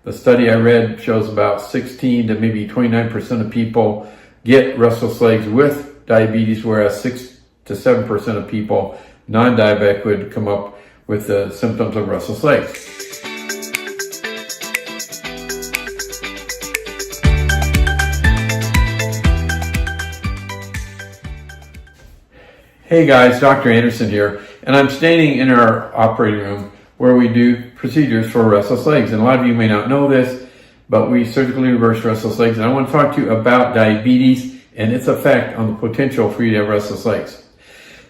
The study I read shows about 16 to maybe 29% of people get restless legs with diabetes, whereas 6 to 7% of people, non-diabetic, would come up with the symptoms of restless legs. Hey guys, Dr. Anderson here, and I'm standing in our operating room where we do procedures for restless legs. And a lot of you may not know this, but we surgically reverse restless legs. And I want to talk to you about diabetes and its effect on the potential for you to have restless legs.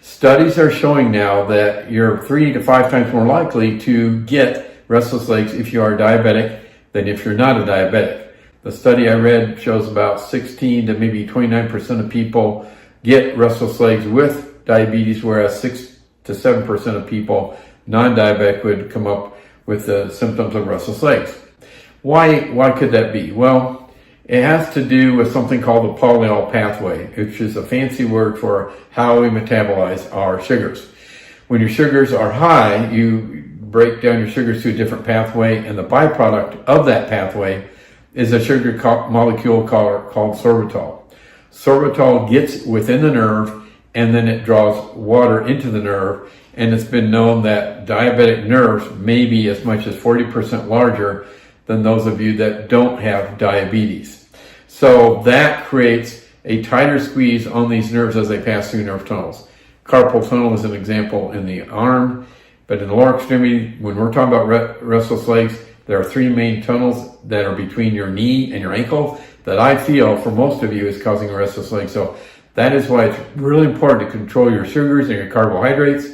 Studies are showing now that you're 3 to 5 times more likely to get restless legs if you are diabetic than if you're not a diabetic. The study I read shows about 16 to maybe 29% of people get restless legs with diabetes, whereas 6 to 7% of people, non-diabetic, would come up with the symptoms of restless legs. Why could that be? Well, it has to do with something called the polyol pathway, which is a fancy word for how we metabolize our sugars. When your sugars are high, you break down your sugars to a different pathway, and the byproduct of that pathway is a sugar molecule called sorbitol. Sorbitol gets within the nerve, and then it draws water into the nerve. And it's been known that diabetic nerves may be as much as 40% larger than those of you that don't have diabetes. So that creates a tighter squeeze on these nerves as they pass through nerve tunnels. Carpal tunnel is an example in the arm, but in the lower extremity, when we're talking about restless legs, there are 3 main tunnels that are between your knee and your ankle that I feel for most of you is causing a restless leg. So that is why it's really important to control your sugars and your carbohydrates.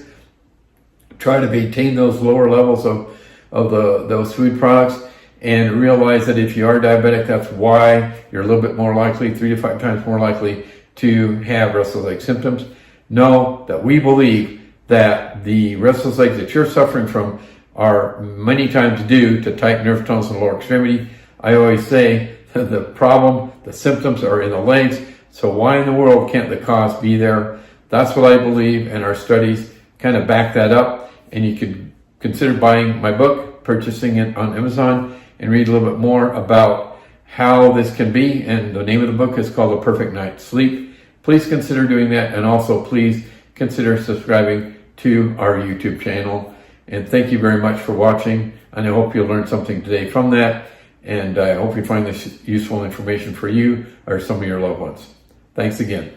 Try to maintain those lower levels of those food products, and realize that if you are diabetic, that's why you're a little bit more likely, 3 to 5 times more likely, to have restless leg symptoms. Know that we believe that the restless legs that you're suffering from are many times due to tight nerve tunnels in the lower extremity. I always say the problem, the symptoms are in the legs. So why in the world can't the cause be there? That's what I believe, and our studies kind of back that up. And you could consider buying my book, purchasing it on Amazon, and read a little bit more about how this can be. And the name of the book is called A Perfect Night's Sleep. Please consider doing that, and also please consider subscribing to our YouTube channel. And thank you very much for watching, and I hope you learned something today from that. And I hope you find this useful information for you or some of your loved ones. Thanks again.